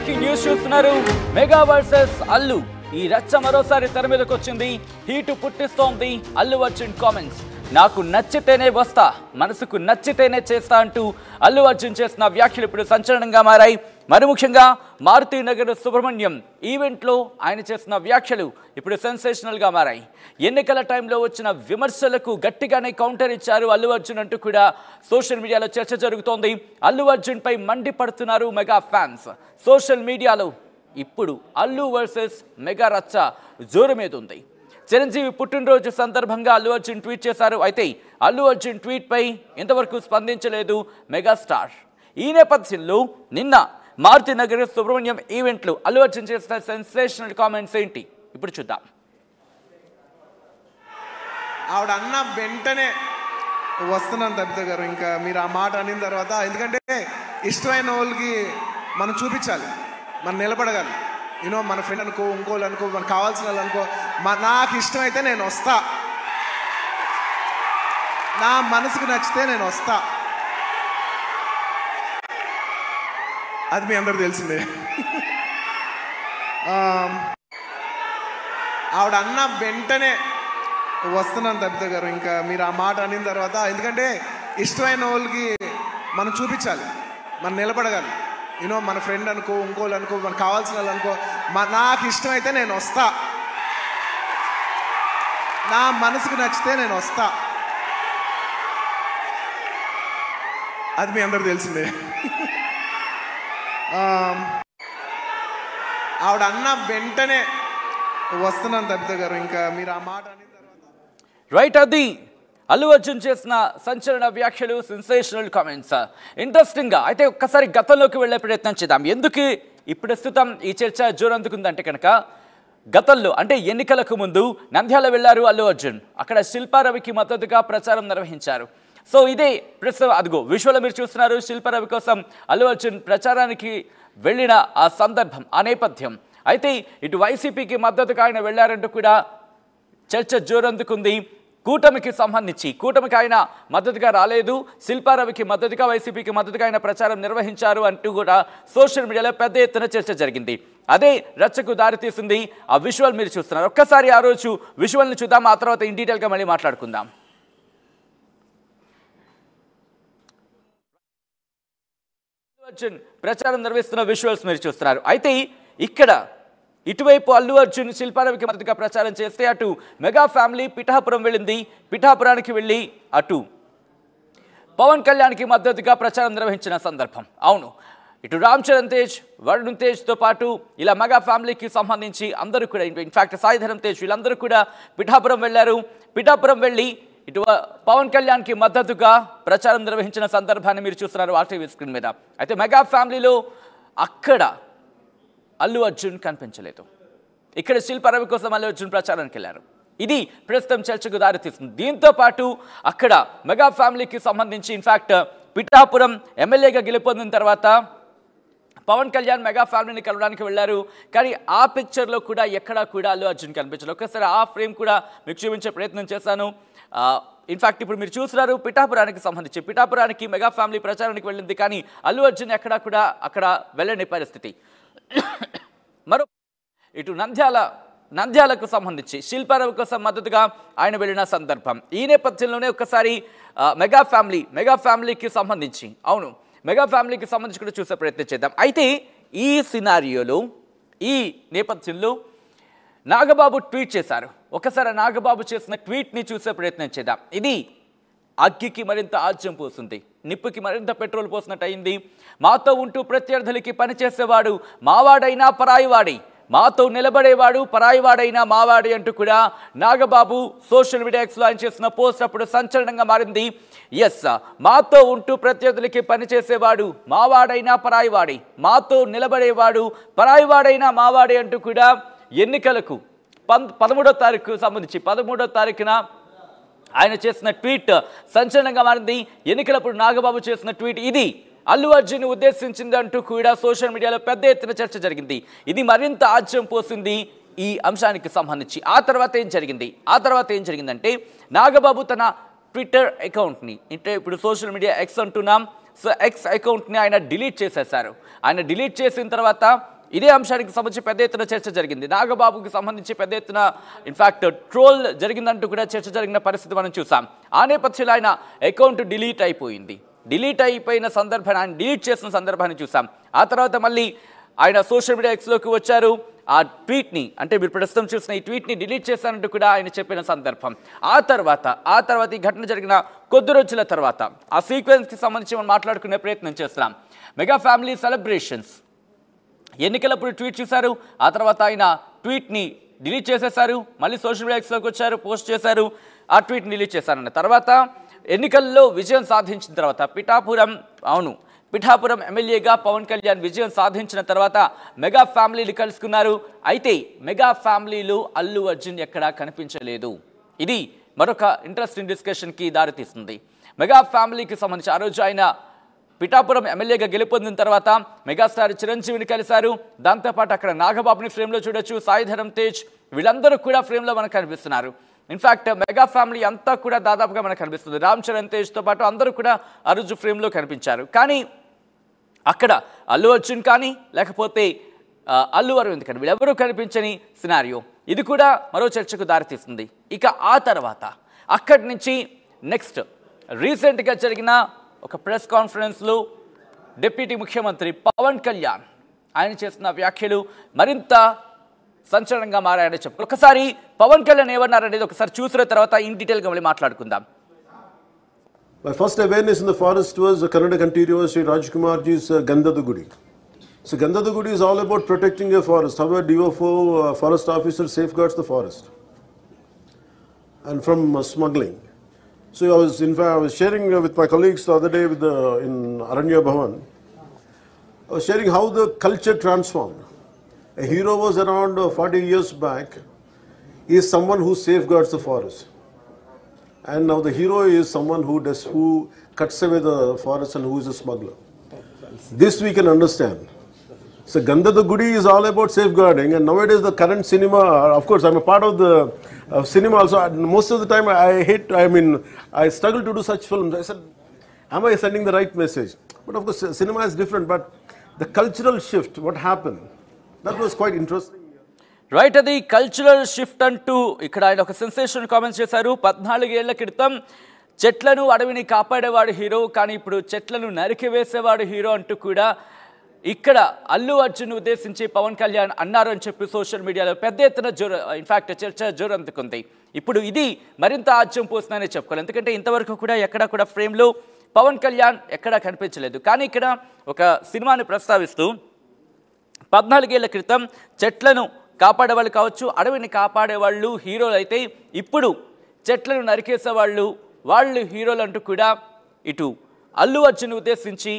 Breaking news చూస్తున్నారు. Mega versus Allu. ఈ రచ్చ మరోసారి తెర మీదకి వచ్చింది. హీటు పుట్టిస్తోంది అల్లు అర్జున్ కామెంట్స్. నాకు నచ్చితేనే వస్తా, మనసుకు నచ్చితేనే చేస్తా అంటూ అల్లు అర్జున్ చేసిన వ్యాఖ్యలు ఇప్పుడు సంచలనంగా మారాయి. మరి ముఖ్యంగా మారుతినగర్ సుబ్రహ్మణ్యం ఈవెంట్లో ఆయన చేసిన వ్యాఖ్యలు ఇప్పుడు సెన్సేషనల్గా మారాయి. ఎన్నికల టైంలో వచ్చిన విమర్శలకు గట్టిగానే కౌంటర్ ఇచ్చారు అల్లు అర్జున్ అంటూ కూడా సోషల్ మీడియాలో చర్చ జరుగుతోంది. అల్లు అర్జున్ పై మండిపడుతున్నారు మెగా ఫ్యాన్స్. సోషల్ మీడియాలో ఇప్పుడు అల్లు వర్సెస్ మెగా రచ్చ జోరు మీద ఉంది. చిరంజీవి పుట్టినరోజు సందర్భంగా అల్లు అర్జున్ ట్వీట్ చేశారు. అయితే అల్లు అర్జున్ ట్వీట్ పై ఇంతవరకు స్పందించలేదు మెగాస్టార్. ఈ నేపథ్యంలో నిన్న మారుతినగర్ సుబ్రహ్మణ్యం ఈవెంట్లో అల్లు అర్జున్ చేసిన సెన్సేషనల్ కామెంట్స్ ఏంటి ఇప్పుడు చూద్దాం. ఆవిడ అన్న వెంటనే వస్తున్నాను తప్పితే గారు, ఇంకా మీరు ఆ మాట అనిన తర్వాత, ఎందుకంటే ఇష్టమైన వాళ్ళకి మనం చూపించాలి, మనం నిలబడగాలి. యూనో మన ఫ్రెండ్ అనుకో, ఇంకోళ్ళు అనుకో, మనకు కావాల్సిన వాళ్ళు అనుకో, నాకు ఇష్టమైతే నేను వస్తా, నా మనసుకు నచ్చితే నేను వస్తా. అది మీ అందరికి తెలిసిందే. ఆవిడ అన్న వెంటనే వస్తున్నాను తప్పితే గారు, ఇంకా మీరు ఆ మాట అనిన తర్వాత, ఎందుకంటే ఇష్టమైన వాళ్ళకి మనం చూపించాలి, మనం నిలబడగాలి. యూనో మన ఫ్రెండ్ అనుకో, ఇంకోళ్ళు అనుకో, మనకు కావాల్సిన వాళ్ళు అనుకో, నాకు ఇష్టమైతే నేను వస్తా, నా మనసుకు నచ్చితే నేను వస్తా. అది మీ అందరికి తెలిసిందే. ఆవిడ అన్న వెంటనే వస్తున్నాను తప్పితే గారు, ఇంకా మీరు ఆ మాట అనిన తర్వాత రైట్. అది అల్లు అర్జున్ చేసిన సంచలన వ్యాఖ్యలు, సెన్సేషనల్ కామెంట్స్. ఇంట్రెస్టింగ్గా అయితే ఒక్కసారి గతంలోకి వెళ్ళే ప్రయత్నం చేద్దాం. ఎందుకు ఇప్పుడు ప్రస్తుతం ఈ చర్చ జోరందుకుందంటే కనుక, గతంలో అంటే ఎన్నికలకు ముందు నంద్యాల వెళ్లారు అల్లు అర్జున్. అక్కడ శిల్పారవికి మద్దతుగా ప్రచారం నిర్వహించారు. సో ఇదే ప్రస్తుతం అదిగో విజువల్ మీరు చూస్తున్నారు. శిల్పారవి కోసం అల్లు అర్జున్ ప్రచారానికి వెళ్ళిన ఆ సందర్భం, ఆ నేపథ్యం. అయితే ఇటు వైసీపీకి మద్దతుగా ఆయన వెళ్లారంటూ కూడా చర్చ జోరందుకుంది. కూటమికి సంబంధించి కూటమికి ఆయన మద్దతుగా రాలేదు, శిల్పారవికి మద్దతుగా వైసీపీకి మద్దతుగా ఆయన ప్రచారం నిర్వహించారు అంటూ కూడా సోషల్ మీడియాలో పెద్ద ఎత్తున చర్చ జరిగింది. అదే రచ్చకు దారితీసింది. ఆ విజువల్ మీరు చూస్తున్నారు. ఒక్కసారి ఆ రోజు విజువల్ని చూద్దాం, ఆ తర్వాత ఇన్ డీటెయిల్గా మళ్ళీ మాట్లాడుకుందాం. అర్జున్ ప్రచారం నిర్వహిస్తున్న విజువల్స్ మీరు చూస్తున్నారు. అయితే ఇక్కడ ఇటువైపు అల్లు అర్జున్ శిల్పారవికి మద్దతుగా ప్రచారం చేస్తే అటు మెగా ఫ్యామిలీ పిఠాపురం వెళ్ళింది. పిఠాపురానికి వెళ్ళి అటు పవన్ కళ్యాణ్కి మద్దతుగా ప్రచారం నిర్వహించిన సందర్భం. అవును, ఇటు రామ్ చరణ్ తేజ్, వరుణ్ తేజ్తో పాటు ఇలా మెగా ఫ్యామిలీకి సంబంధించి అందరూ కూడా, ఇన్ఫాక్ట్ సాయి ధరమ్ తేజ్, వీళ్ళందరూ కూడా పిఠాపురం వెళ్ళారు. పిఠాపురం వెళ్ళి ఇటు పవన్ కళ్యాణ్కి మద్దతుగా ప్రచారం నిర్వహించిన సందర్భాన్ని మీరు చూస్తున్నారు ఆర్టీవీ స్క్రీన్ మీద. అయితే మెగా ఫ్యామిలీలో అక్కడ అల్లు అర్జున్ కనిపించలేదు. ఇక్కడ శిల్పారవి కోసం అల్లు అర్జున్ ప్రచారానికి వెళ్ళారు. ఇది ప్రస్తుతం చర్చకు దారితీస్తుంది. దీంతో పాటు అక్కడ మెగా ఫ్యామిలీకి సంబంధించి ఇన్ఫాక్ట్ పిఠాపురం ఎమ్మెల్యేగా గెలుపొందిన తర్వాత పవన్ కళ్యాణ్ మెగా ఫ్యామిలీని కలవడానికి వెళ్ళారు. కానీ ఆ పిక్చర్లో కూడా ఎక్కడా కూడా అల్లు అర్జున్ కనిపించలేదు. ఒక్కసారి ఆ ఫ్రేమ్ కూడా మీకు చూపించే ప్రయత్నం చేశాను. ఇన్ఫాక్ట్ ఇప్పుడు మీరు చూస్తున్నారు పిఠాపురానికి సంబంధించి, పిఠాపురానికి మెగా ఫ్యామిలీ ప్రచారానికి వెళ్ళింది, కానీ అల్లు అర్జున్ ఎక్కడా కూడా అక్కడ వెళ్ళని పరిస్థితి. మరో ఇటు నంద్యాలకు సంబంధించి శిల్పారవి కోసం మద్దతుగా ఆయన వెళ్ళిన సందర్భం. ఈ నేపథ్యంలోనే ఒక్కసారి మెగా ఫ్యామిలీకి సంబంధించి, అవును మెగా ఫ్యామిలీకి సంబంధించి కూడా చూసే ప్రయత్నం చేద్దాం. అయితే ఈ సినారియోలో, ఈ నేపథ్యంలో నాగబాబు ట్వీట్ చేశారు. ఒకసారి నాగబాబు చేసిన ట్వీట్ని చూసే ప్రయత్నం చేద్దాం. ఇది అగ్గికి మరింత ఆజ్యం పోస్తుంది, నిప్పుకి మరింత పెట్రోల్ పోసినట్టు అయింది. మాతో ఉంటూ ప్రత్యర్థులకి పనిచేసేవాడు మావాడైనా పరాయివాడి, మాతో నిలబడేవాడు పరాయివాడైనా మావాడి అంటూ కూడా నాగబాబు సోషల్ మీడియా ఎక్స్లో ఆయన చేసిన పోస్ట్ అప్పుడు సంచలనంగా మారింది. ఎస్, మాతో ఉంటూ ప్రత్యర్థులకి పనిచేసేవాడు మావాడైనా పరాయివాడి, మాతో నిలబడేవాడు పరాయివాడైనా మావాడి అంటూ కూడా ఎన్నికలకు 13వ తారీఖు సంబంధించి 13వ తారీఖున ఆయన చేసిన ట్వీట్ సంచలనంగా మారింది. ఎన్నికలప్పుడు నాగబాబు చేసిన ట్వీట్ ఇది అల్లు అర్జున్ ఉద్దేశించింది అంటూ కూడా సోషల్ మీడియాలో పెద్ద ఎత్తున చర్చ జరిగింది. ఇది మరింత ఆజ్యం పోసింది ఈ అంశానికి సంబంధించి. ఆ తర్వాత ఏం జరిగిందంటే నాగబాబు తన ట్విట్టర్ అకౌంట్ని, అంటే ఇప్పుడు సోషల్ మీడియా ఎక్స్ అంటున్నాం, సో ఎక్స్ అకౌంట్ని ఆయన డిలీట్ చేసేశారు. ఆయన డిలీట్ చేసిన తర్వాత ఇదే అంశానికి సంబంధించి పెద్ద ఎత్తున చర్చ జరిగింది. నాగబాబుకి సంబంధించి పెద్ద ఎత్తున ఇన్ఫాక్ట్ ట్రోల్ జరిగిందంటూ కూడా చర్చ జరిగిన పరిస్థితి మనం చూసాం. ఆ నేపథ్యంలో ఆయన అకౌంట్ డిలీట్ అయిపోయింది. డిలీట్ అయిపోయిన సందర్భాన్ని, ఆయన డిలీట్ చేసిన సందర్భాన్ని చూసాం. ఆ తర్వాత మళ్ళీ ఆయన సోషల్ మీడియా ఎక్స్లోకి వచ్చారు. ఆ ట్వీట్ని, అంటే మీరు ప్రస్తుతం చూసిన ఈ ట్వీట్ని డిలీట్ చేశానంటూ కూడా ఆయన చెప్పిన సందర్భం. ఆ తర్వాత ఈ ఘటన జరిగిన కొద్ది రోజుల తర్వాత ఆ సీక్వెన్స్కి సంబంధించి మనం మాట్లాడుకునే ప్రయత్నం చేస్తున్నాం. మెగా ఫ్యామిలీ సెలబ్రేషన్స్ ఎన్నికలప్పుడు ట్వీట్ చేశారు. ఆ తర్వాత ఆయన ట్వీట్ని డిలీట్ చేసేశారు. మళ్ళీ సోషల్ మీడియా ఎక్స్లోకి వచ్చారు, పోస్ట్ చేశారు, ఆ ట్వీట్ని డిలీట్ చేశారన్న తర్వాత ఎన్నికల్లో విజయం సాధించిన తర్వాత పిఠాపురం ఎమ్మెల్యేగా పవన్ కళ్యాణ్ విజయం సాధించిన తర్వాత మెగా ఫ్యామిలీలు కలుసుకున్నారు. అయితే మెగా ఫ్యామిలీలు అల్లు అర్జున్ ఎక్కడా కనిపించలేదు. ఇది మరొక ఇంట్రెస్టింగ్ డిస్కషన్కి దారితీస్తుంది. మెగా ఫ్యామిలీకి సంబంధించి ఆ రోజు ఆయన పిఠాపురం ఎమ్మెల్యేగా గెలుపొందిన తర్వాత మెగాస్టార్ చిరంజీవిని కలిశారు. దాంతోపాటు అక్కడ నాగబాబుని ఫ్రేమ్లో చూడొచ్చు, సాయిధరం తేజ్, వీళ్ళందరూ కూడా ఫ్రేమ్లో మనకు కనిపిస్తున్నారు. ఇన్ఫాక్ట్ మెగా ఫ్యామిలీ అంతా కూడా దాదాపుగా మనకు కనిపిస్తుంది. రామ్ చరణ్ తేజ్తో పాటు అందరూ కూడా ఆ రోజు ఫ్రేమ్లో కనిపించారు. కానీ అక్కడ అల్లు అర్జున్ కానీ లేకపోతే అల్లు అరవింద్ కానీ వీళ్ళెవరూ కనిపించని సినారియో. ఇది కూడా మరో చర్చకు దారితీస్తుంది. ఇక ఆ తర్వాత అక్కడి నుంచి నెక్స్ట్ రీసెంట్గా జరిగిన ఒక ప్రెస్ కాన్ఫరెన్స్లో డిప్యూటీ ముఖ్యమంత్రి పవన్ కళ్యాణ్ ఆయన చేసిన వ్యాఖ్యలు మరింత సంచలనంగా మారాయని చెప్పు. ఒకసారి పవన్ కళ్యాణ్ ఏమన్నారనేది ఒకసారి చూసిన తర్వాత ఇన్ డీటెయిల్గా మళ్ళీ మాట్లాడుకుందాం. My first awareness in the forest was Kannada Kantirova Sri Rajkumarji's Gandhada Gudi. So Gandhada Gudi is all about protecting a forest, how a DFO forest officer safeguards the forest and from smuggling. So in fact, I was sharing with my colleagues the other day in Aranya Bhavan. I was sharing how the culture transformed. A hero was around 40 years back. He is someone who safeguards the forest. And now the hero is someone who cuts away the forest and who is a smuggler. This we can understand. So Gandhada Gudi is all about safeguarding, and nowadays the current cinema, of course I'm a part of the cinema also, most of the time I struggle to do such films. I said, am I sending the right message? But of course cinema is different, but the cultural shift, what happened, that was quite interesting. Right, అది cultural shift అంటూ ఇక్కడ ఆయన ఒక sensation comments చేశారు. 14 ఏళ్ల క్రితం చెట్లను అడవిని కాపాడేవాడు హీరో, కానీ ఇప్పుడు చెట్లను నరికివేసేవాడు హీరో అంటూ కూడా ఇక్కడ అల్లు అర్జున్ ఉద్దేశించి పవన్ కళ్యాణ్ అన్నారు అని చెప్పి సోషల్ మీడియాలో పెద్ద ఎత్తున ఇన్ఫాక్ట్ చర్చ జోరందుకుంది. ఇప్పుడు ఇది మరింత ఆజ్యం పోస్తుందని చెప్పుకోవాలి. ఎందుకంటే ఇంతవరకు కూడా ఎక్కడా కూడా ఫ్రేమ్లో పవన్ కళ్యాణ్ ఎక్కడా కనిపించలేదు. కానీ ఇక్కడ ఒక సినిమాని ప్రస్తావిస్తూ 14 ఏళ్ల క్రితం చెట్లను కాపాడేవాళ్ళు కావచ్చు, అడవిని కాపాడేవాళ్ళు హీరోలు అయితే ఇప్పుడు చెట్లను నరికేసేవాళ్ళు వాళ్ళు హీరోలు అంటూ కూడా ఇటు అల్లు అర్జున్ ఉద్దేశించి